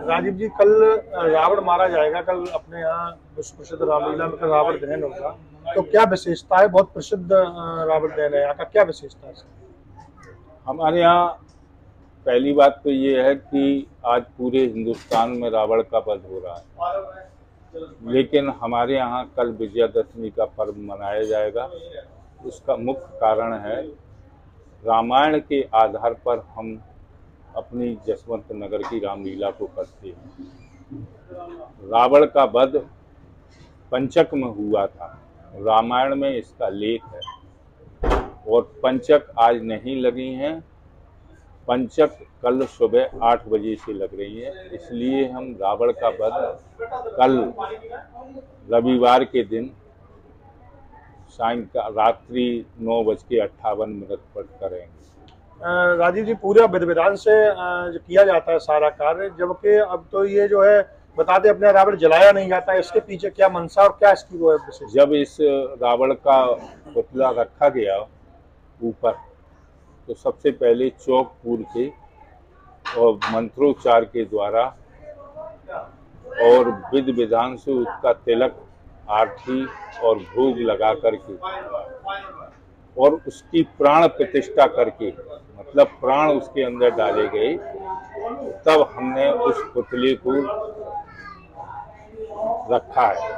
राजीव जी, कल रावण मारा जाएगा। कल अपने यहाँ विश्व प्रसिद्ध रामलीला में कल रावण दहन होगा। तो क्या विशेषता है? बहुत प्रसिद्ध रावण दहन है यहाँ का, क्या विशेषता है इसकी? हमारे यहाँ पहली बात तो ये है कि आज पूरे हिंदुस्तान में रावण का वध हो रहा है, लेकिन हमारे यहाँ कल विजयादशमी का पर्व मनाया जाएगा। उसका मुख्य कारण है रामायण के आधार पर हम अपनी जसवंत नगर की रामलीला को करते हैं। रावण का वध पंचक में हुआ था, रामायण में इसका लेख है, और पंचक आज नहीं लगी हैं। पंचक कल सुबह 8 बजे से लग रही है, इसलिए हम रावण का वध कल रविवार के दिन सायंकाल रात्रि 9:58 पर करेंगे। राजीव जी, पूरा विधि विधान से जो किया जाता है सारा कार्य, जबकि अब तो ये जो है बताते अपने रावण जलाया नहीं जाता है। इसके पीछे क्या मंशा और क्या इसकी वो है विशेष? जब इस रावण का पुतला रखा गया ऊपर, तो सबसे पहले चौक पूर के और मंत्रोच्चार के द्वारा और विधि विधान से उसका तिलक, आरती और भोग लगा करके और उसकी प्राण प्रतिष्ठा करके, मतलब प्राण उसके अंदर डाले गए, तब हमने उस पुतले को रखा है।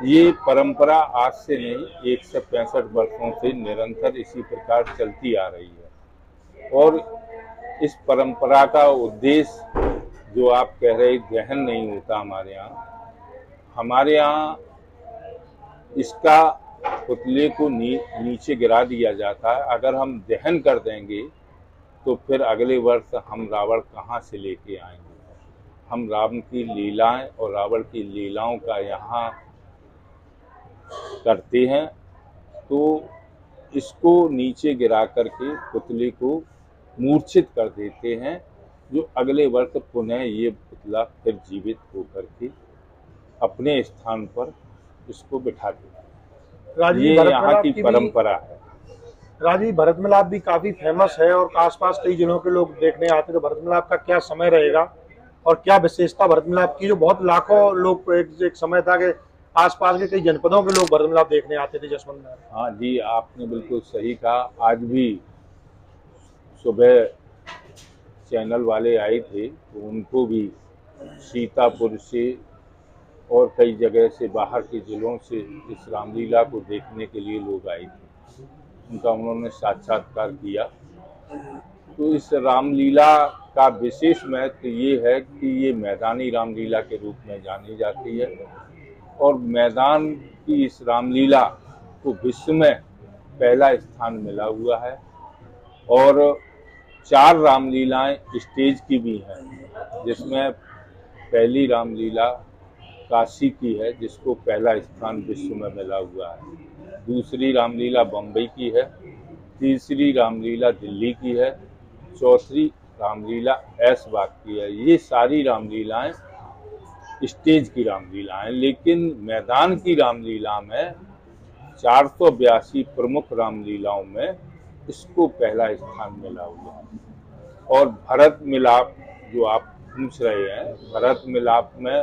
ये परंपरा आज से नहीं, 165 वर्षों से निरंतर इसी प्रकार चलती आ रही है। और इस परंपरा का उद्देश्य, जो आप कह रहे दहन नहीं होता हमारे यहाँ इसका पुतले को नीचे गिरा दिया जाता है। अगर हम दहन कर देंगे तो फिर अगले वर्ष हम रावण कहाँ से लेके आएंगे? हम राम की लीलाएं और रावण की लीलाओं का यहाँ करते हैं, तो इसको नीचे गिरा करके पुतले को मूर्छित कर देते हैं, जो अगले वर्ष पुनः ये पुतला फिर जीवित होकर के अपने स्थान पर इसको बिठा देते हैं। ये यहाँ की परंपरा है। राजीव, भरत मिलाप भी काफी फेमस है और आसपास कई जिलों के लोग देखने आते हैं। तो भरत मिलाप का क्या समय रहेगा और क्या विशेषता भरत मिलाप की, जो बहुत लाखों लोग एक समय था कि आसपास के कई जनपदों के लोग भरत मिलाप देखने आते थे जसवंत नगर? हाँ जी, आपने बिल्कुल सही कहा। आज भी सुबह चैनल वाले आए थे, तो उनको भी सीतापुर से और कई जगह से, बाहर के जिलों से इस रामलीला को देखने के लिए लोग आए थे। उनका उन्होंने साक्षात्कार किया। तो इस रामलीला का विशेष महत्व ये है कि ये मैदानी रामलीला के रूप में जानी जाती है, और मैदान की इस रामलीला को विश्व में पहला स्थान मिला हुआ है। और 4 रामलीलाएं स्टेज की भी हैं, जिसमें पहली रामलीला काशी की है, जिसको पहला स्थान विश्व में मिला हुआ है। दूसरी रामलीला बम्बई की है, तीसरी रामलीला दिल्ली की है, चौथी रामलीला ऐशबाग की है। ये सारी रामलीलाएं स्टेज की रामलीलाएं, लेकिन मैदान की रामलीला में 482 प्रमुख रामलीलाओं में इसको पहला स्थान मिला हुआ है। और भरत मिलाप जो आप पूछ रहे हैं, भरत मिलाप में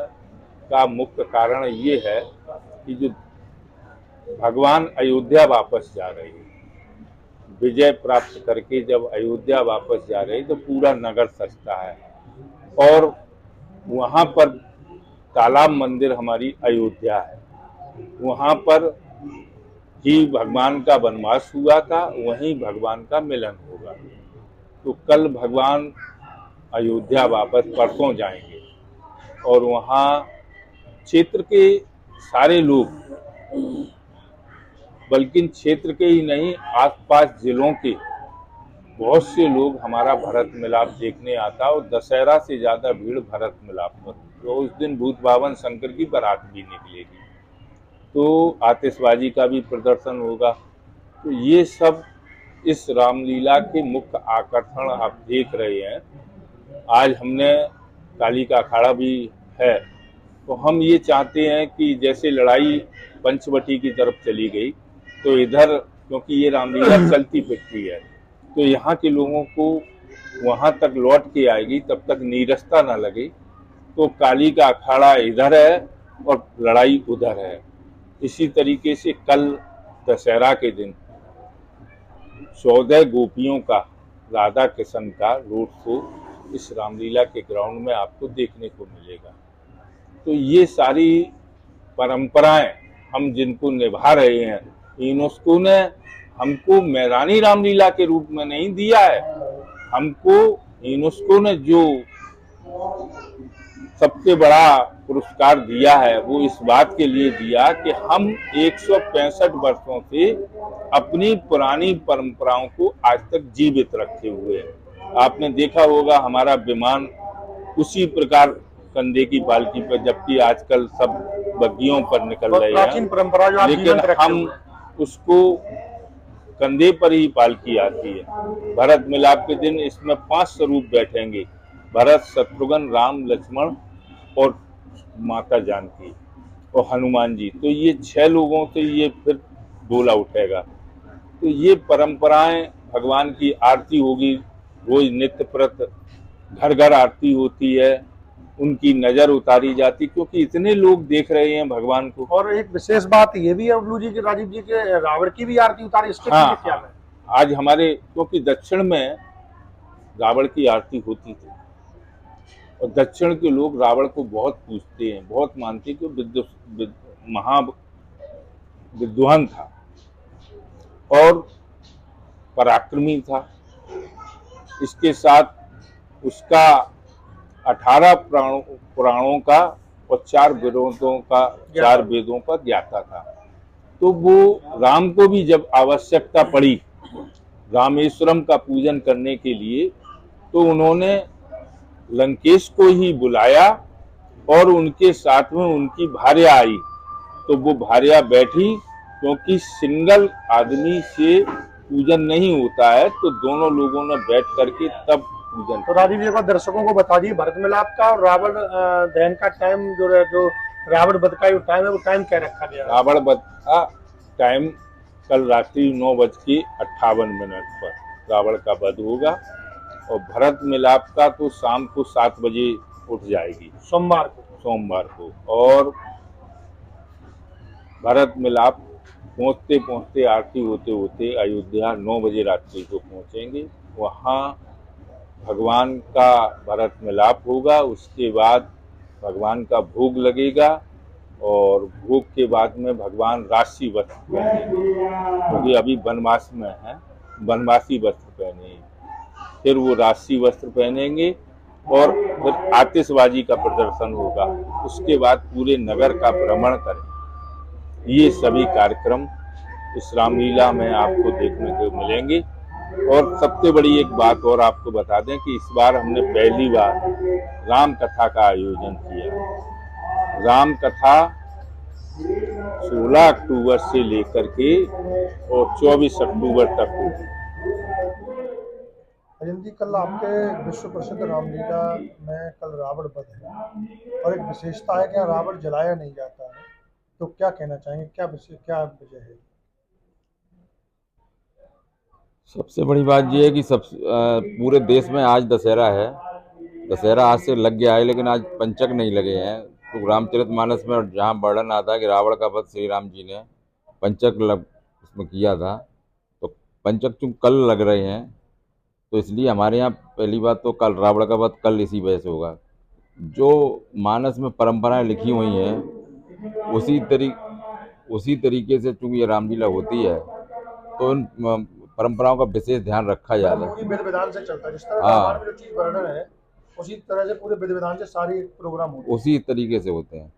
का मुख्य कारण ये है कि जो भगवान अयोध्या वापस जा रहे हैं, विजय प्राप्त करके जब अयोध्या वापस जा रहे हैं, तो पूरा नगर सजता है। और वहाँ पर तालाब मंदिर हमारी अयोध्या है, वहाँ पर ही भगवान का वनवास हुआ था, वहीं भगवान का मिलन होगा। तो कल भगवान अयोध्या वापस परसों जाएंगे, और वहाँ क्षेत्र के सारे लोग, बल्कि क्षेत्र के ही नहीं, आसपास जिलों के बहुत से लोग हमारा भरत मिलाप देखने आता, और दशहरा से ज़्यादा भीड़ भरत मिलाप पर। तो उस दिन भूत भावन शंकर की बारात भी निकलेगी, तो आतिशबाजी का भी प्रदर्शन होगा। तो ये सब इस रामलीला के मुख्य आकर्षण आप देख रहे हैं। आज हमने काली का अखाड़ा भी है, तो हम ये चाहते हैं कि जैसे लड़ाई पंचवटी की तरफ चली गई, तो इधर क्योंकि ये रामलीला चलती फिरती है, तो यहाँ के लोगों को वहाँ तक लौट के आएगी, तब तक नीरसता ना लगे, तो काली का अखाड़ा इधर है और लड़ाई उधर है। इसी तरीके से कल दशहरा के दिन 14 गोपियों का, राधा कृष्ण का रोड शो इस रामलीला के ग्राउंड में आपको देखने को मिलेगा। तो ये सारी परंपराएं हम जिनको निभा रहे हैं, यूनेस्को ने हमको मैदानी रामलीला के रूप में नहीं दिया है। हमको यूनेस्को ने जो सबसे बड़ा पुरस्कार दिया है वो इस बात के लिए दिया कि हम 165 वर्षों से अपनी पुरानी परंपराओं को आज तक जीवित रखे हुए हैं। आपने देखा होगा हमारा विमान उसी प्रकार कंधे की पालकी पर, जबकि आजकल सब बग्गियों पर निकल रहे प्राचीन परंपरा जो हैं, आप लेकिन जीवंत रखे हम हुए। उसको कंधे पर ही पालकी आती है। भरत मिलाप के दिन इसमें 5 स्वरूप बैठेंगे, भरत, शत्रुघ्न, राम, लक्ष्मण और माता जानकी और हनुमान जी। तो ये 6 लोगों से ये फिर डोला उठेगा। तो ये परंपराएं, भगवान की आरती होगी, रोज नित्य प्रत घर घर आरती होती है, उनकी नजर उतारी जाती, क्योंकि इतने लोग देख रहे हैं भगवान को। और एक विशेष बात ये भी है अब्लू जी के, राजीव जी के, रावण की भी आरती उतारी, इसके हाँ, पीछे क्या है? आज हमारे, क्योंकि दक्षिण में रावण की आरती होती थी और दक्षिण के लोग रावण को बहुत पूजते हैं, बहुत मानते हैं कि महा विद्वान था और पराक्रमी था। इसके साथ उसका 18 पुराणों का और 4 वेदों का ज्ञाता था। तो वो राम को भी जब आवश्यकता पड़ी रामेश्वरम का पूजन करने के लिए, तो उन्होंने लंकेश को ही बुलाया और उनके साथ में उनकी भार्या आई। तो वो भार्या बैठी, क्योंकि सिंगल आदमी से पूजन नहीं होता है, तो दोनों लोगों ने बैठ करके तब पूजन। तो राजीव जी को दर्शकों को बता दिए भरत मिलाप का और रावण दहन का टाइम, जो रावण वध का टाइम है वो टाइम क्या रखा गया? रावण वध का टाइम कल रात्रि 9:58 पर रावण का वध होगा और भरत मिलाप का तो शाम को 7 बजे उठ जाएगी, सोमवार को। और भरत मिलाप पहुंचते पहुंचते, आरती होते होते अयोध्या 9 बजे रात्रि को पहुंचेंगे। वहाँ भगवान का भरत मिलाप होगा, उसके बाद भगवान का भोग लगेगा और भोग के बाद में भगवान राशि वस्त्र पहनेंगे, क्योंकि अभी वनवास में है, वनवासी वस्त्र पहनेंगे। फिर वो राशि वस्त्र पहनेंगे और फिर आतिशबाजी का प्रदर्शन होगा। उसके बाद पूरे नगर का भ्रमण करें। ये सभी कार्यक्रम इस रामलीला में आपको देखने को मिलेंगे। और सबसे बड़ी एक बात और आपको बता दें कि इस बार हमने पहली बार राम कथा का आयोजन किया। राम कथा 16 अक्टूबर से लेकर के और 24 अक्टूबर तक होगी। अजय जी, कल आपके विश्व प्रसिद्ध रामलीला में कल रावण वध है और एक विशेषता है कि रावण जलाया नहीं जाता है, तो क्या कहना चाहेंगे, क्या वजह है? सबसे बड़ी बात यह है कि पूरे देश में आज दशहरा है। दशहरा आज से लग गया है, लेकिन आज पंचक नहीं लगे हैं। तो रामचरितमानस में जहाँ वर्णन आता है कि रावण का वध श्री राम जी ने पंचक उसमें किया था, तो पंचक चूँकि कल लग रहे हैं, तो इसलिए हमारे यहाँ पहली बात तो कल रावण का वध कल इसी वजह से होगा। जो मानस में परंपराएं लिखी हुई हैं उसी तरीके से चूँकि ये रामलीला होती है, तो उन परंपराओं का विशेष ध्यान रखा जाता है। पूरी विधि विधान से चलता है, जिस तरह रामायण में जो चीज वर्णन है उसी तरह से पूरे विधि विधान से सारी प्रोग्राम होते हैं, उसी तरीके से होते हैं।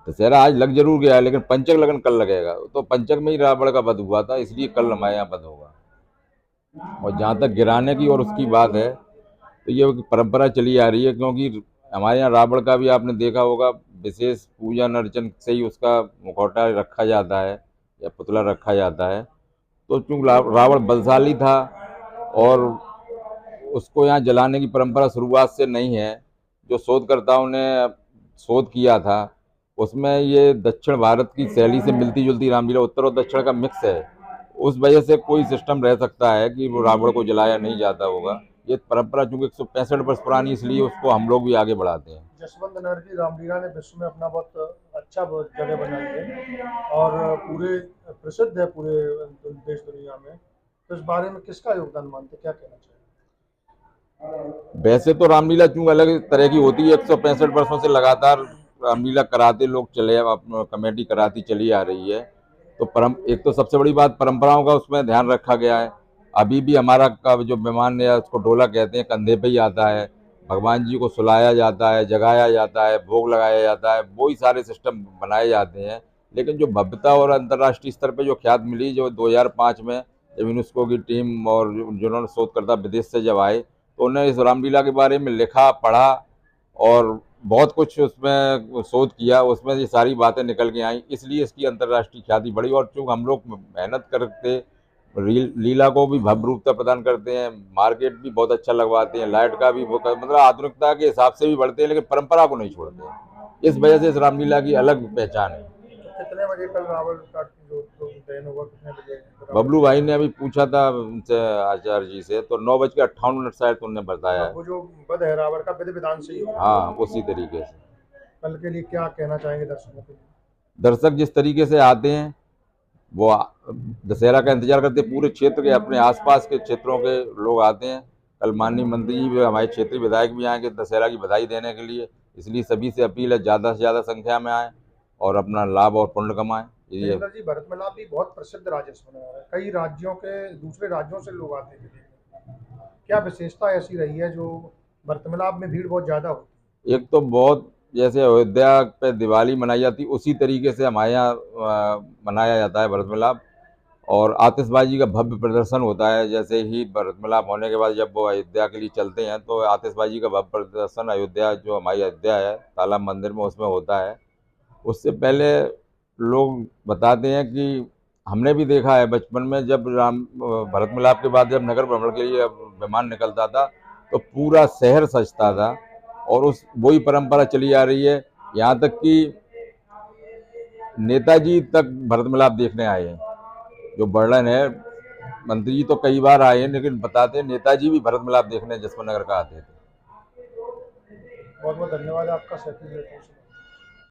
दशहरा आज लग जरूर गया है, लेकिन पंचक लगन कल लगेगा। तो पंचक में ही रावण का वध हुआ था, इसलिए कल हमारे यहाँ वध होगा। और जहाँ तक गिराने की और उसकी बात है, तो ये परंपरा चली आ रही है, क्योंकि हमारे यहाँ रावण का भी आपने देखा होगा विशेष पूजन अर्चन से ही उसका मुखौटा रखा जाता है या पुतला रखा जाता है। तो चूँकि रावण बलशाली था और उसको यहाँ जलाने की परंपरा शुरुआत से नहीं है। जो शोधकर्ताओं ने शोध किया था उसमें ये दक्षिण भारत की शैली से मिलती जुलती रामलीला, उत्तर और दक्षिण का मिक्स है। उस वजह से कोई सिस्टम रह सकता है कि वो रावण को जलाया नहीं जाता होगा। ये परंपरा चूँकि 165 वर्ष पुरानी, इसलिए उसको हम लोग भी आगे बढ़ाते हैं। जसवंत नगर की रामलीला ने विश्व में अपना बहुत अच्छा जगह बनाई है और पूरे प्रसिद्ध है पूरे देश दुनिया में। तो इस बारे में किसका योगदान मानते, क्या कहना चाहिए? वैसे तो रामलीला चूंकि अलग तरह की होती है, 165 वर्षों से लगातार रामलीला कराते लोग चले, कमेटी कराती चली आ रही है। तो एक तो सबसे बड़ी बात परंपराओं का उसमें ध्यान रखा गया है। अभी भी हमारा का जो मेहमान है उसको डोला कहते हैं, कंधे पे ही आता है, भगवान जी को सुलाया जाता है, जगाया जाता है, भोग लगाया जाता है, वो ही सारे सिस्टम बनाए जाते हैं। लेकिन जो भव्यता और अंतर्राष्ट्रीय स्तर पे जो ख्यात मिली, जो 2005 में जब यूनेस्को की टीम और जिन्होंने शोधकर्ता विदेश से जब आए, तो उन्होंने इस रामलीला के बारे में लिखा, पढ़ा और बहुत कुछ उसमें शोध किया, उसमें ये सारी बातें निकल के आई, इसलिए इसकी अंतर्राष्ट्रीय ख्याति बढ़ी। और चूँकि हम लोग मेहनत करते लीला को भी भव्य रूपता प्रदान करते हैं, मार्केट भी बहुत अच्छा लगवाते हैं, लाइट का भी मतलब आधुनिकता के हिसाब से भी बढ़ते हैं, लेकिन परंपरा को नहीं छोड़ते हैं। इस वजह से इस रामलीला की अलग पहचान है। कितने बजे कल रावण काट जो दहन होगा, कितने बजे? बबलू भाई ने अभी पूछा था उनसे, आचार्य जी से, तो 9:58 शायद उन्होंने बताया है। वो जो वध है रावण का विधि विधान से ही होगा। हाँ, उसी तरीके से। कल के लिए क्या कहना चाहेंगे दर्शकों के लिए? दर्शक जिस तरीके से आते हैं वो दशहरा का इंतजार करते हैं, पूरे क्षेत्र के अपने आसपास के क्षेत्रों के लोग आते हैं। कल माननीय मंत्री जी भी, हमारे क्षेत्रीय विधायक भी आएंगे दशहरा की बधाई देने के लिए, इसलिए सभी से अपील है ज़्यादा से ज़्यादा संख्या में आएँ और अपना लाभ और पुण्य कमाएं। ये जितेंद्र जी, भरत मिलाप भी बहुत प्रसिद्ध राजस्व बना है, कई राज्यों के दूसरे राज्यों से लोग आते हैं देखने। क्या विशेषता ऐसी रही है जो भरत मिलाप में भीड़ बहुत ज्यादा होती है? एक तो बहुत, जैसे अयोध्या पे दिवाली मनाई जाती उसी तरीके से हमारे यहाँ मनाया जाता है भरत मिलाप, और आतिशबाजी का भव्य प्रदर्शन होता है। जैसे ही भरत मिलाप होने के बाद जब वो अयोध्या के लिए चलते हैं तो आतिशबाजी का भव्य प्रदर्शन अयोध्या, जो हमारी अयोध्या है ताला मंदिर में, उसमें होता है। उससे पहले लोग बताते हैं कि हमने भी देखा है बचपन में, जब भरत मिलाप के बाद जब नगर भ्रमण के लिए विमान निकलता था तो पूरा शहर सजता था, और उस वही परंपरा चली आ रही है। यहाँ तक कि नेताजी तक भरत मिलाप देखने आए हैं, जो वर्णन है। मंत्री जी तो कई बार आए हैं, लेकिन बताते हैं नेताजी भी भरत मिलाप देखने जसवंत नगर का आते थे। बहुत बहुत धन्यवाद आपका।